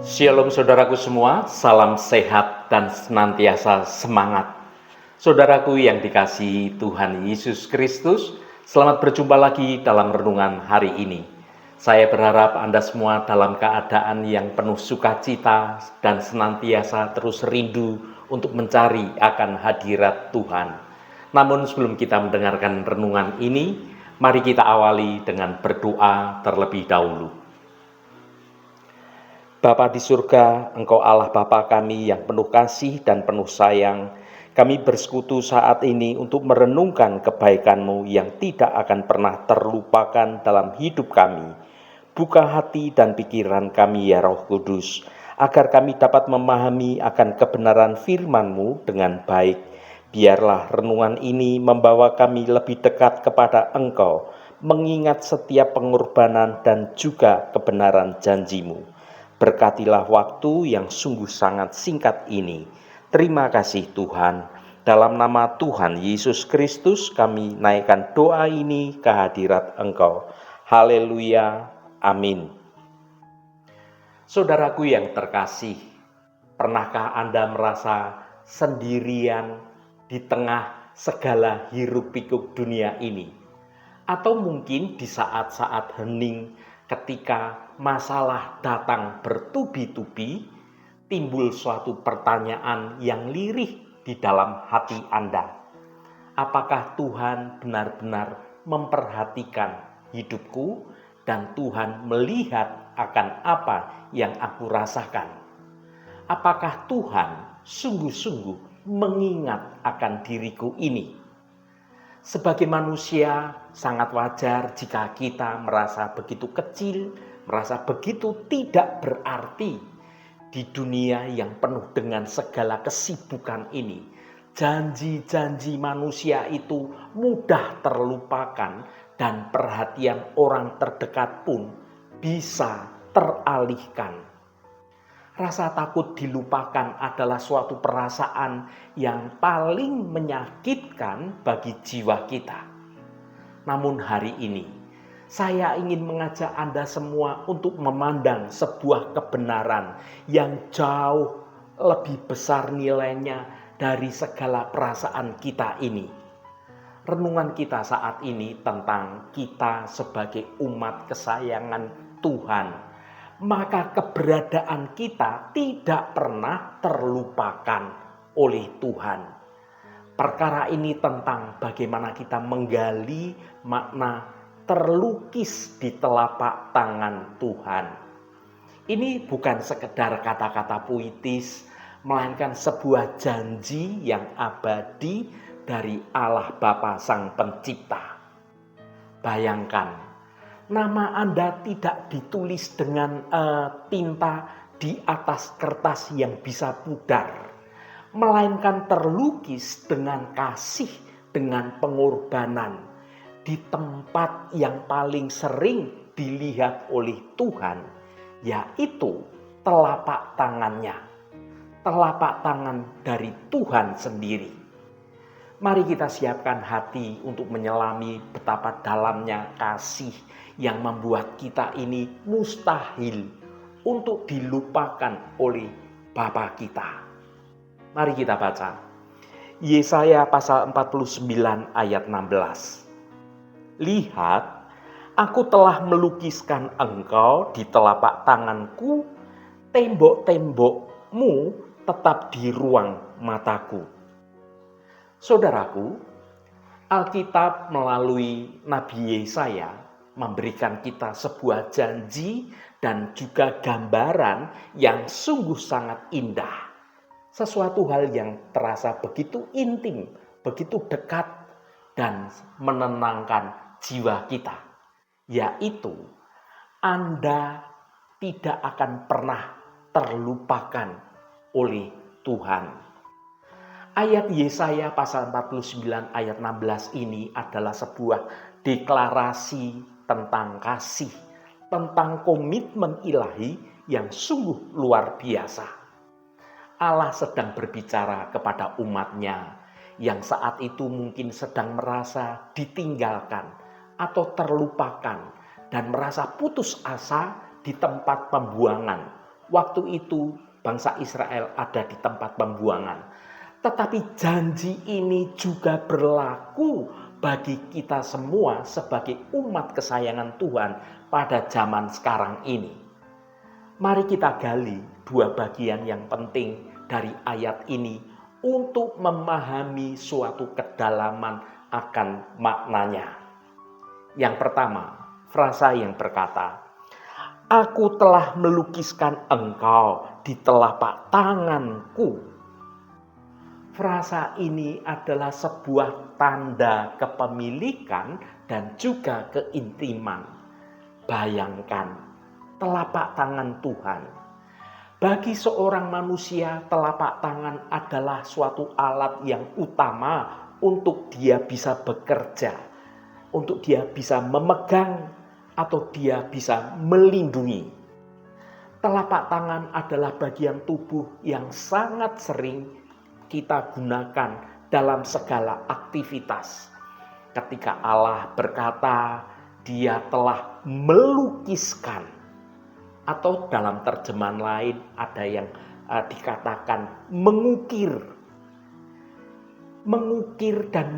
Shalom saudaraku semua, salam sehat dan senantiasa semangat. Saudaraku yang dikasihi Tuhan Yesus Kristus, selamat berjumpa lagi dalam renungan hari ini. Saya berharap Anda semua dalam keadaan yang penuh sukacita dan senantiasa terus rindu untuk mencari akan hadirat Tuhan. Namun sebelum kita mendengarkan renungan ini, mari kita awali dengan berdoa terlebih dahulu. Bapa di surga, Engkau Allah Bapa kami yang penuh kasih dan penuh sayang. Kami bersekutu saat ini untuk merenungkan kebaikan-Mu yang tidak akan pernah terlupakan dalam hidup kami. Buka hati dan pikiran kami ya Roh Kudus, agar kami dapat memahami akan kebenaran firman-Mu dengan baik. Biarlah renungan ini membawa kami lebih dekat kepada Engkau, mengingat setiap pengorbanan dan juga kebenaran janji-Mu. Berkatilah waktu yang sungguh sangat singkat ini. Terima kasih Tuhan. Dalam nama Tuhan Yesus Kristus kami naikkan doa ini ke hadirat Engkau. Haleluya. Amin. Saudaraku yang terkasih, pernahkah Anda merasa sendirian di tengah segala hiruk-pikuk dunia ini? Atau mungkin di saat-saat hening, ketika masalah datang bertubi-tubi, timbul suatu pertanyaan yang lirih di dalam hati Anda. Apakah Tuhan benar-benar memperhatikan hidupku dan Tuhan melihat akan apa yang aku rasakan? Apakah Tuhan sungguh-sungguh mengingat akan diriku ini? Sebagai manusia, sangat wajar jika kita merasa begitu kecil, merasa begitu tidak berarti di dunia yang penuh dengan segala kesibukan ini. Janji-janji manusia itu mudah terlupakan dan perhatian orang terdekat pun bisa teralihkan. Rasa takut dilupakan adalah suatu perasaan yang paling menyakitkan bagi jiwa kita. Namun hari ini, saya ingin mengajak Anda semua untuk memandang sebuah kebenaran yang jauh lebih besar nilainya dari segala perasaan kita ini. Renungan kita saat ini tentang kita sebagai umat kesayangan Tuhan. Maka keberadaan kita tidak pernah terlupakan oleh Tuhan. Perkara ini tentang bagaimana kita menggali makna terlukis di telapak tangan Tuhan. Ini bukan sekedar kata-kata puitis, melainkan sebuah janji yang abadi dari Allah Bapa Sang Pencipta. Bayangkan, nama Anda tidak ditulis dengan tinta di atas kertas yang bisa pudar, melainkan terlukis dengan kasih, dengan pengorbanan di tempat yang paling sering dilihat oleh Tuhan, yaitu telapak tangannya, telapak tangan dari Tuhan sendiri. Mari kita siapkan hati untuk menyelami betapa dalamnya kasih yang membuat kita ini mustahil untuk dilupakan oleh Bapa kita. Mari kita baca. Yesaya pasal 49 ayat 16. Lihat, aku telah melukiskan engkau di telapak tanganku, tembok-tembokmu tetap di ruang mataku. Saudaraku, Alkitab melalui Nabi Yesaya memberikan kita sebuah janji dan juga gambaran yang sungguh sangat indah. Sesuatu hal yang terasa begitu intim, begitu dekat dan menenangkan jiwa kita. Yaitu Anda tidak akan pernah terlupakan oleh Tuhan. Ayat Yesaya pasal 49 ayat 16 ini adalah sebuah deklarasi tentang kasih, tentang komitmen ilahi yang sungguh luar biasa. Allah sedang berbicara kepada umatnya yang saat itu mungkin sedang merasa ditinggalkan atau terlupakan dan merasa putus asa di tempat pembuangan, Waktu itu bangsa Israel ada di tempat pembuangan. Tetapi janji ini juga berlaku bagi kita semua sebagai umat kesayangan Tuhan pada zaman sekarang ini. Mari kita gali dua bagian yang penting dari ayat ini untuk memahami suatu kedalaman akan maknanya. Yang pertama, frasa yang berkata, "Aku telah melukiskan engkau di telapak tanganku." Frasa ini adalah sebuah tanda kepemilikan dan juga keintiman. Bayangkan, telapak tangan Tuhan. Bagi seorang manusia, telapak tangan adalah suatu alat yang utama untuk dia bisa bekerja, untuk dia bisa memegang atau dia bisa melindungi. Telapak tangan adalah bagian tubuh yang sangat sering kita gunakan dalam segala aktivitas. Ketika Allah berkata, Dia telah melukiskan, atau dalam terjemahan lain ada yang dikatakan mengukir dan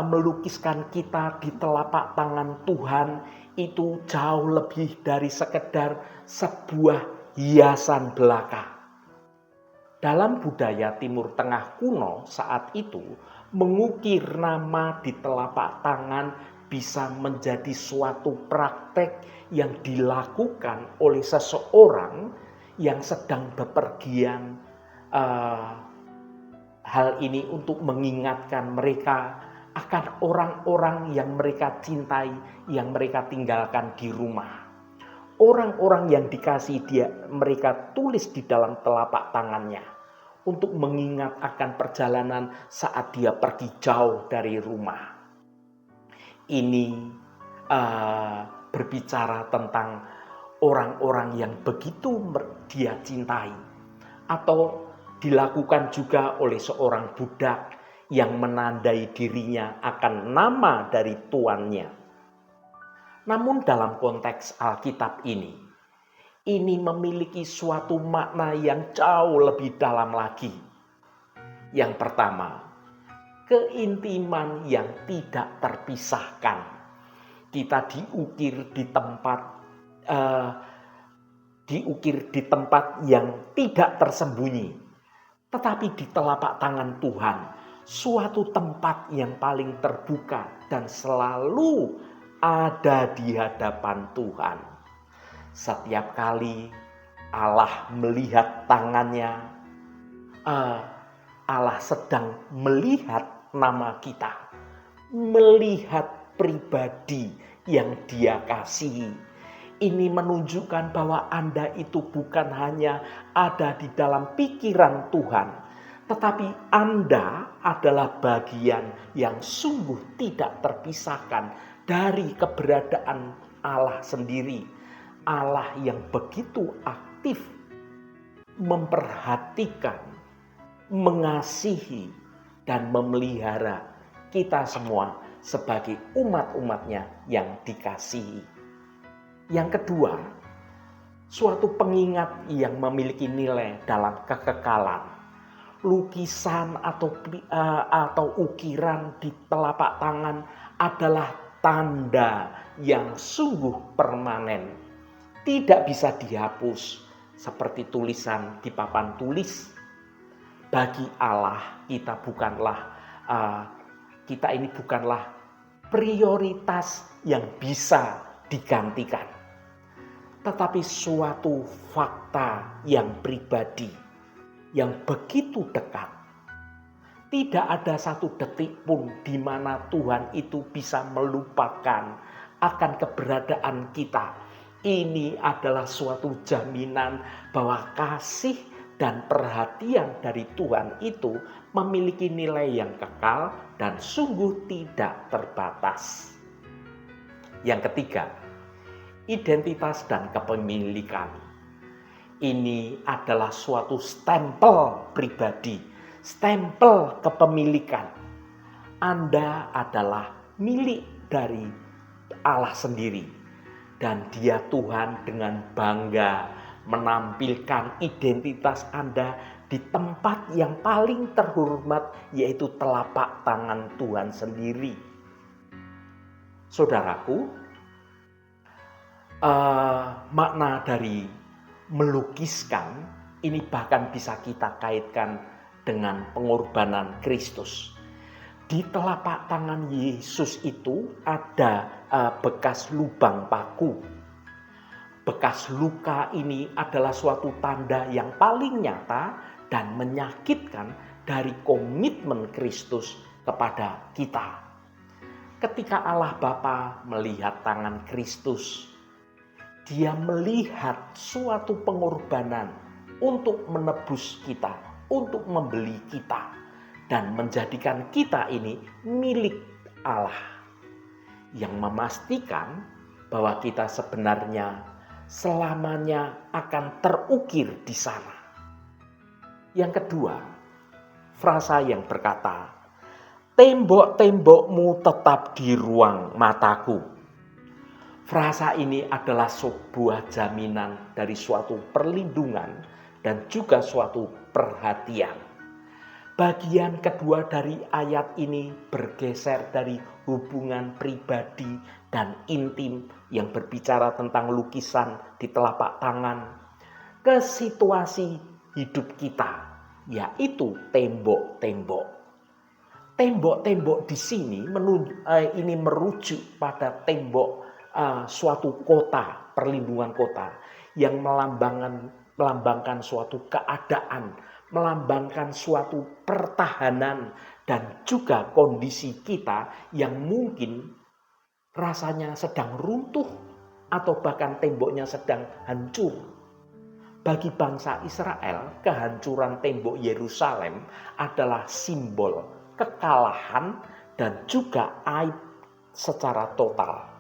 melukiskan kita di telapak tangan Tuhan itu jauh lebih dari sekedar sebuah hiasan belaka. Dalam budaya Timur Tengah kuno saat itu, mengukir nama di telapak tangan bisa menjadi suatu praktek yang dilakukan oleh seseorang yang sedang bepergian. Hal ini untuk mengingatkan mereka akan orang-orang yang mereka cintai, yang mereka tinggalkan di rumah. Orang-orang yang dikasih mereka tulis di dalam telapak tangannya untuk mengingat akan perjalanan saat dia pergi jauh dari rumah. Ini berbicara tentang orang-orang yang begitu dia cintai, atau dilakukan juga oleh seorang budak yang menandai dirinya akan nama dari tuannya. Namun dalam konteks Alkitab ini memiliki suatu makna yang jauh lebih dalam lagi. Yang pertama, keintiman yang tidak terpisahkan. Kita diukir di tempat yang tidak tersembunyi, tetapi di telapak tangan Tuhan, suatu tempat yang paling terbuka dan selalu ada di hadapan Tuhan. Setiap kali Allah melihat tangannya, Allah sedang melihat nama kita, melihat pribadi yang Dia kasihi. Ini menunjukkan bahwa Anda itu bukan hanya ada di dalam pikiran Tuhan, tetapi Anda adalah bagian yang sungguh tidak terpisahkan dari keberadaan Allah sendiri. Allah yang begitu aktif memperhatikan, mengasihi, dan memelihara kita semua sebagai umat-umatnya yang dikasihi. Yang kedua, suatu pengingat yang memiliki nilai dalam kekekalan. Lukisan atau ukiran di telapak tangan adalah tanda yang sungguh permanen. Tidak bisa dihapus seperti tulisan di papan tulis. Bagi Allah kita ini bukanlah prioritas yang bisa digantikan, tetapi suatu fakta yang pribadi, yang begitu dekat. Tidak ada satu detik pun di mana Tuhan itu bisa melupakan akan keberadaan kita. Ini adalah suatu jaminan bahwa kasih dan perhatian dari Tuhan itu memiliki nilai yang kekal dan sungguh tidak terbatas. Yang ketiga, identitas dan kepemilikan. Ini adalah suatu stempel pribadi, stempel kepemilikan. Anda adalah milik dari Allah sendiri. Dan Dia Tuhan dengan bangga menampilkan identitas Anda di tempat yang paling terhormat, yaitu telapak tangan Tuhan sendiri. Saudaraku, makna dari melukiskan ini bahkan bisa kita kaitkan dengan pengorbanan Kristus. Di telapak tangan Yesus itu ada bekas lubang paku. Bekas luka ini adalah suatu tanda yang paling nyata dan menyakitkan dari komitmen Kristus kepada kita. Ketika Allah Bapa melihat tangan Kristus, Dia melihat suatu pengorbanan untuk menebus kita, untuk membeli kita, dan menjadikan kita ini milik Allah, yang memastikan bahwa kita sebenarnya selamanya akan terukir di sana. Yang kedua, frasa yang berkata, tembok-tembokmu tetap di ruang mataku. Frasa ini adalah sebuah jaminan dari suatu perlindungan dan juga suatu perhatian. Bagian kedua dari ayat ini bergeser dari hubungan pribadi dan intim yang berbicara tentang lukisan di telapak tangan ke situasi hidup kita, yaitu tembok-tembok. Tembok-tembok di sini ini merujuk pada tembok suatu kota, perlindungan kota yang melambangkan suatu keadaan, melambangkan suatu pertahanan dan juga kondisi kita yang mungkin rasanya sedang runtuh atau bahkan temboknya sedang hancur. Bagi bangsa Israel, kehancuran tembok Yerusalem adalah simbol kekalahan dan juga aib secara total.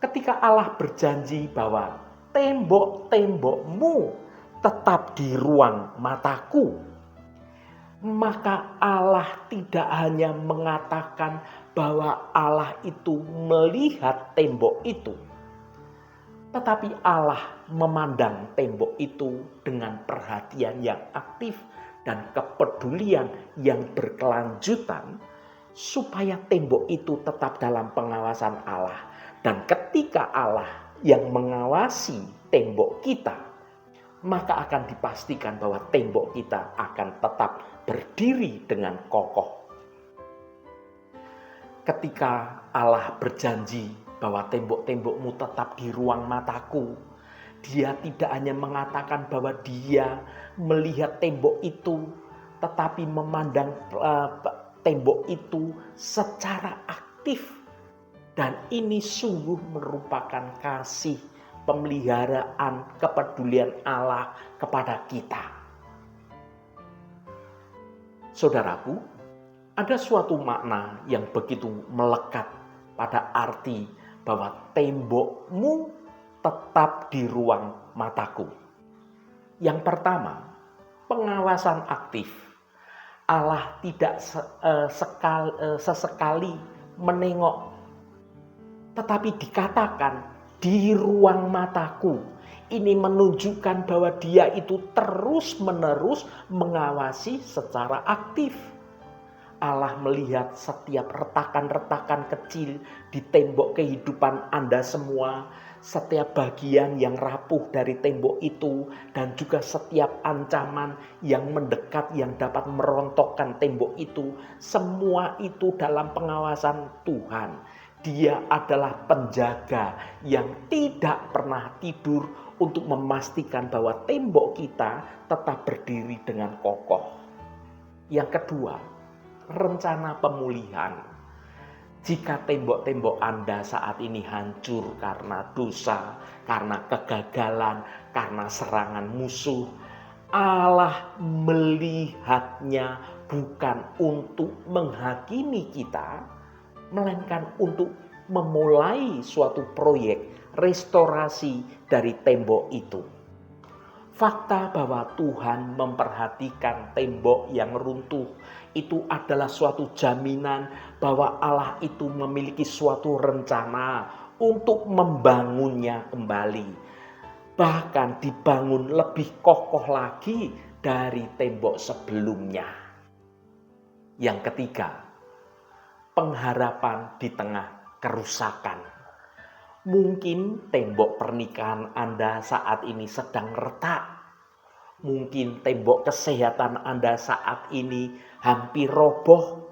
Ketika Allah berjanji bahwa tembok-tembokmu tetap di ruang mataku, maka Allah tidak hanya mengatakan bahwa Allah itu melihat tembok itu, tetapi Allah memandang tembok itu dengan perhatian yang aktif dan kepedulian yang berkelanjutan, supaya tembok itu tetap dalam pengawasan Allah. Dan ketika Allah yang mengawasi tembok kita, maka akan dipastikan bahwa tembok kita akan tetap berdiri dengan kokoh. Ketika Allah berjanji bahwa tembok-tembokmu tetap di ruang mataku, Dia tidak hanya mengatakan bahwa Dia melihat tembok itu, tetapi memandang tembok itu secara aktif. Dan ini sungguh merupakan kasih, pemeliharaan, kepedulian Allah kepada kita. Saudaraku, ada suatu makna yang begitu melekat pada arti bahwa tembokmu tetap di ruang mataku. Yang pertama, pengawasan aktif. Allah tidak sesekali menengok, tetapi dikatakan di ruang mataku. Ini menunjukkan bahwa Dia itu terus-menerus mengawasi secara aktif. Allah melihat setiap retakan-retakan kecil di tembok kehidupan Anda semua, setiap bagian yang rapuh dari tembok itu, dan juga setiap ancaman yang mendekat yang dapat merontokkan tembok itu. Semua itu dalam pengawasan Tuhan. Dia adalah penjaga yang tidak pernah tidur untuk memastikan bahwa tembok kita tetap berdiri dengan kokoh. Yang kedua, rencana pemulihan. Jika tembok-tembok Anda saat ini hancur karena dosa, karena kegagalan, karena serangan musuh, Allah melihatnya bukan untuk menghakimi kita, melainkan untuk memulai suatu proyek restorasi dari tembok itu. Fakta bahwa Tuhan memperhatikan tembok yang runtuh itu adalah suatu jaminan bahwa Allah itu memiliki suatu rencana untuk membangunnya kembali. bahkan dibangun lebih kokoh lagi dari tembok sebelumnya. Yang ketiga, pengharapan di tengah kerusakan. Mungkin tembok pernikahan Anda saat ini sedang retak. Mungkin tembok kesehatan Anda saat ini hampir roboh.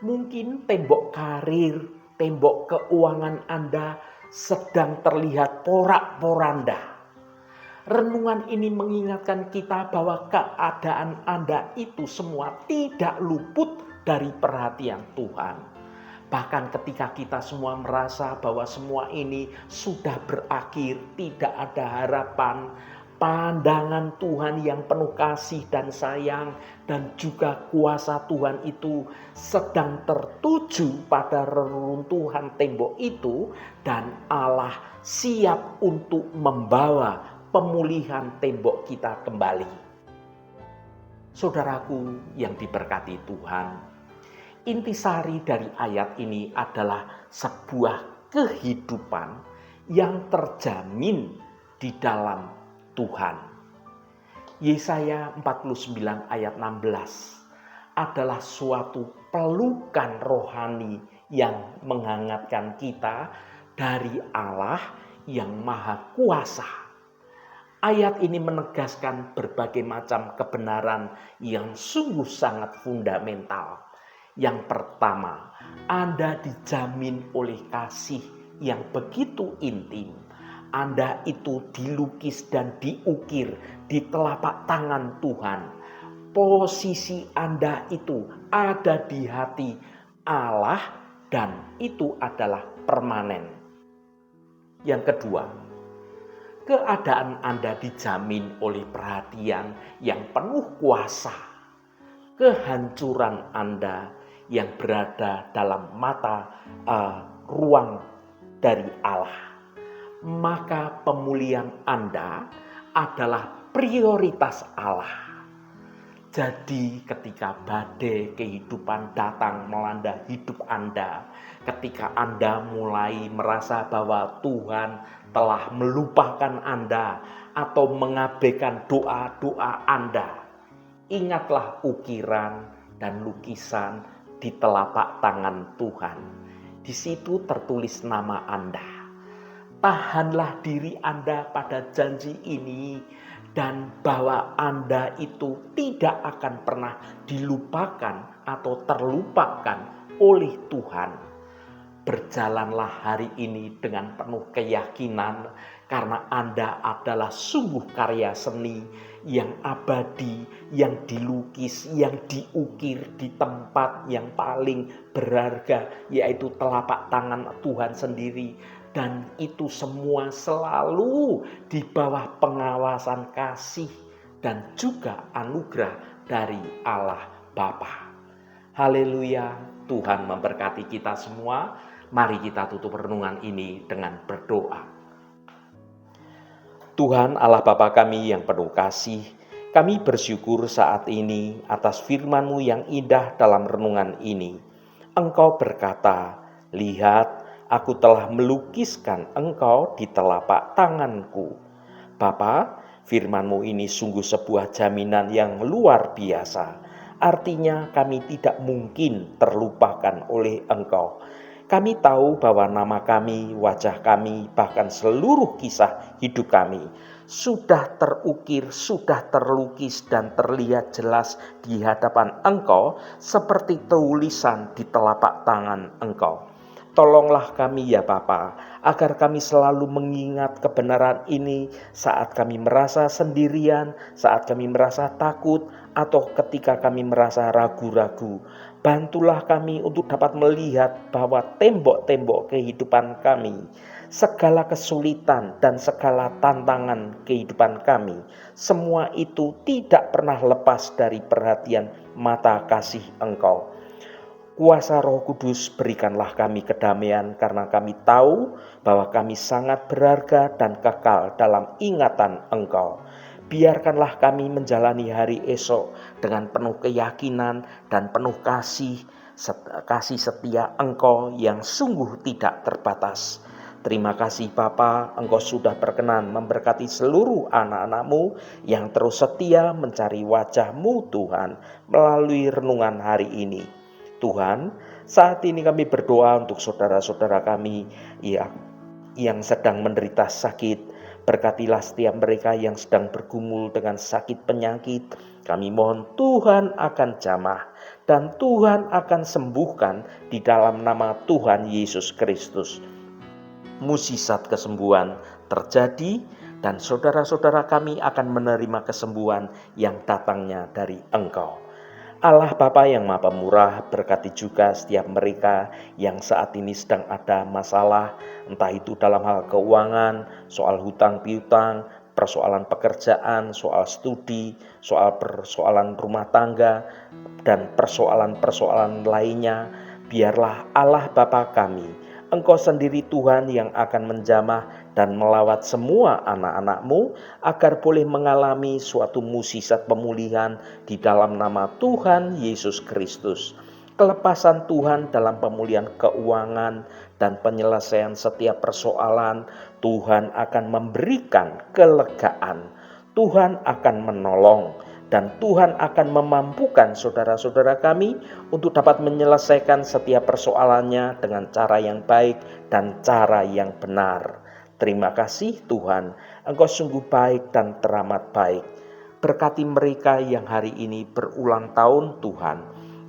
Mungkin tembok karir, tembok keuangan Anda sedang terlihat porak-poranda. Renungan ini mengingatkan kita bahwa keadaan Anda itu semua tidak luput dari perhatian Tuhan. Bahkan ketika kita semua merasa bahwa semua ini sudah berakhir, tidak ada harapan, pandangan Tuhan yang penuh kasih dan sayang dan juga kuasa Tuhan itu sedang tertuju pada reruntuhan tembok itu, dan Allah siap untuk membawa pemulihan tembok kita kembali. Saudaraku yang diberkati Tuhan, intisari dari ayat ini adalah sebuah kehidupan yang terjamin di dalam Tuhan. Yesaya 49 ayat 16 adalah suatu pelukan rohani yang menghangatkan kita dari Allah yang Maha Kuasa. Ayat ini menegaskan berbagai macam kebenaran yang sungguh sangat fundamental. Yang pertama, Anda dijamin oleh kasih yang begitu intim. Anda itu dilukis dan diukir di telapak tangan Tuhan. Posisi Anda itu ada di hati Allah dan itu adalah permanen. Yang kedua, keadaan Anda dijamin oleh perhatian yang penuh kuasa. Kehancuran Anda yang berada dalam mata ruang dari Allah. Maka pemulihan Anda adalah prioritas Allah. Jadi ketika badai kehidupan datang melanda hidup Anda, ketika Anda mulai merasa bahwa Tuhan telah melupakan Anda atau mengabaikan doa-doa Anda, ingatlah ukiran dan lukisan di telapak tangan Tuhan. Di situ tertulis nama Anda. Tahanlah diri Anda pada janji ini dan bahwa Anda itu tidak akan pernah dilupakan atau terlupakan oleh Tuhan. Berjalanlah hari ini dengan penuh keyakinan karena Anda adalah sungguh karya seni yang abadi, yang dilukis, yang diukir di tempat yang paling berharga, yaitu telapak tangan Tuhan sendiri. Dan itu semua selalu di bawah pengawasan kasih dan juga anugerah dari Allah Bapa. Haleluya, Tuhan memberkati kita semua. Mari kita tutup renungan ini dengan berdoa. Tuhan Allah Bapa kami yang penuh kasih, kami bersyukur saat ini atas firman-Mu yang indah dalam renungan ini. Engkau berkata, "Lihat, Aku telah melukiskan engkau di telapak tanganku." Bapa, firman-Mu ini sungguh sebuah jaminan yang luar biasa. Artinya kami tidak mungkin terlupakan oleh Engkau. Kami tahu bahwa nama kami, wajah kami, bahkan seluruh kisah hidup kami sudah terukir, sudah terlukis dan terlihat jelas di hadapan Engkau seperti tulisan di telapak tangan Engkau. Tolonglah kami ya Bapa, agar kami selalu mengingat kebenaran ini saat kami merasa sendirian, saat kami merasa takut, atau ketika kami merasa ragu-ragu. Bantulah kami untuk dapat melihat bahwa tembok-tembok kehidupan kami, segala kesulitan dan segala tantangan kehidupan kami, semua itu tidak pernah lepas dari perhatian mata kasih Engkau. Kuasa Roh Kudus berikanlah kami kedamaian karena kami tahu bahwa kami sangat berharga dan kekal dalam ingatan Engkau. Biarkanlah kami menjalani hari esok dengan penuh keyakinan dan penuh kasih setia Engkau yang sungguh tidak terbatas. Terima kasih Bapa, Engkau sudah berkenan memberkati seluruh anak-anak-Mu yang terus setia mencari wajah-Mu Tuhan melalui renungan hari ini. Tuhan, saat ini kami berdoa untuk saudara-saudara kami yang sedang menderita sakit. Berkatilah setiap mereka yang sedang bergumul dengan sakit penyakit. Kami mohon Tuhan akan jamah dan Tuhan akan sembuhkan di dalam nama Tuhan Yesus Kristus. Mukjizat kesembuhan terjadi dan saudara-saudara kami akan menerima kesembuhan yang datangnya dari Engkau. Allah Bapa yang Maha Pemurah, berkati juga setiap mereka yang saat ini sedang ada masalah, entah itu dalam hal keuangan, soal hutang piutang, persoalan pekerjaan, soal studi, soal persoalan rumah tangga, dan persoalan-persoalan lainnya. Biarlah Allah Bapa kami, Engkau sendiri Tuhan yang akan menjamah dan melawat semua anak-anak-Mu agar boleh mengalami suatu mukjizat pemulihan di dalam nama Tuhan Yesus Kristus. Kelepasan Tuhan dalam pemulihan keuangan dan penyelesaian setiap persoalan. Tuhan akan memberikan kelegaan. Tuhan akan menolong. Dan Tuhan akan memampukan saudara-saudara kami untuk dapat menyelesaikan setiap persoalannya dengan cara yang baik dan cara yang benar. Terima kasih Tuhan, Engkau sungguh baik dan teramat baik. Berkati mereka yang hari ini berulang tahun Tuhan.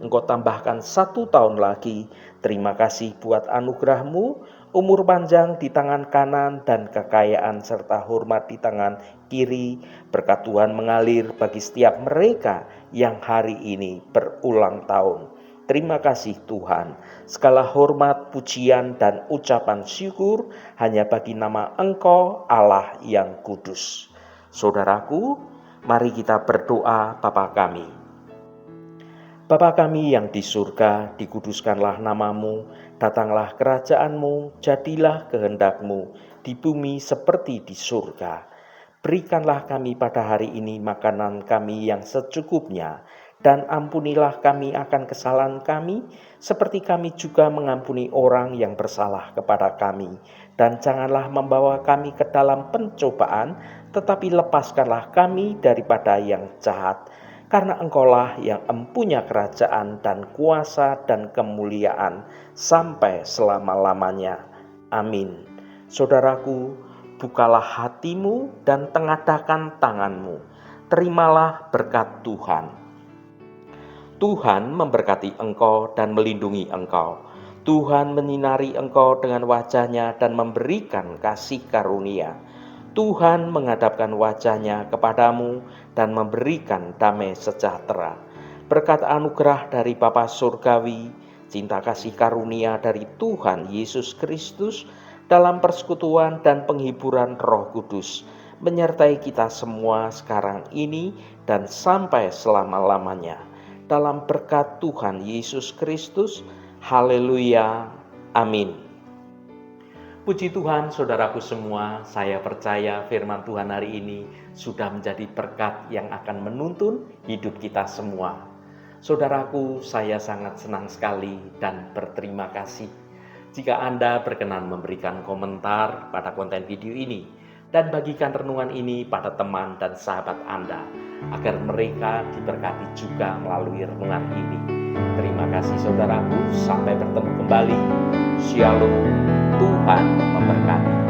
Engkau tambahkan 1 tahun lagi. Terima kasih buat anugerah-Mu, umur panjang di tangan kanan dan kekayaan serta hormat di tangan kiri. Berkat Tuhan mengalir bagi setiap mereka yang hari ini berulang tahun. Terima kasih Tuhan. Segala hormat, pujian, dan ucapan syukur hanya bagi nama Engkau Allah yang kudus. Saudaraku, mari kita berdoa. Bapa kami. Bapa kami yang di surga, dikuduskanlah nama-Mu, datanglah kerajaan-Mu, jadilah kehendak-Mu di bumi seperti di surga. Berikanlah kami pada hari ini makanan kami yang secukupnya, dan ampunilah kami akan kesalahan kami, seperti kami juga mengampuni orang yang bersalah kepada kami. Dan janganlah membawa kami ke dalam pencobaan, tetapi lepaskanlah kami daripada yang jahat. Karena Engkaulah yang empunya kerajaan dan kuasa dan kemuliaan sampai selama-lamanya. Amin. Saudaraku, bukalah hatimu dan tengadahkan tanganmu. Terimalah berkat Tuhan. Tuhan memberkati engkau dan melindungi engkau. Tuhan menyinari engkau dengan wajah-Nya dan memberikan kasih karunia. Tuhan menghadapkan wajah-Nya kepadamu dan memberikan damai sejahtera. Berkat anugerah dari Bapa Surgawi, cinta kasih karunia dari Tuhan Yesus Kristus, dalam persekutuan dan penghiburan Roh Kudus, menyertai kita semua sekarang ini dan sampai selama-lamanya. Dalam berkat Tuhan Yesus Kristus, haleluya, amin. Puji Tuhan, saudaraku semua, saya percaya firman Tuhan hari ini sudah menjadi berkat yang akan menuntun hidup kita semua. Saudaraku, saya sangat senang sekali dan berterima kasih jika Anda berkenan memberikan komentar pada konten video ini dan bagikan renungan ini pada teman dan sahabat Anda agar mereka diberkati juga melalui renungan ini. Terima kasih saudaraku, sampai bertemu kembali. Shalom, Tuhan memberkati.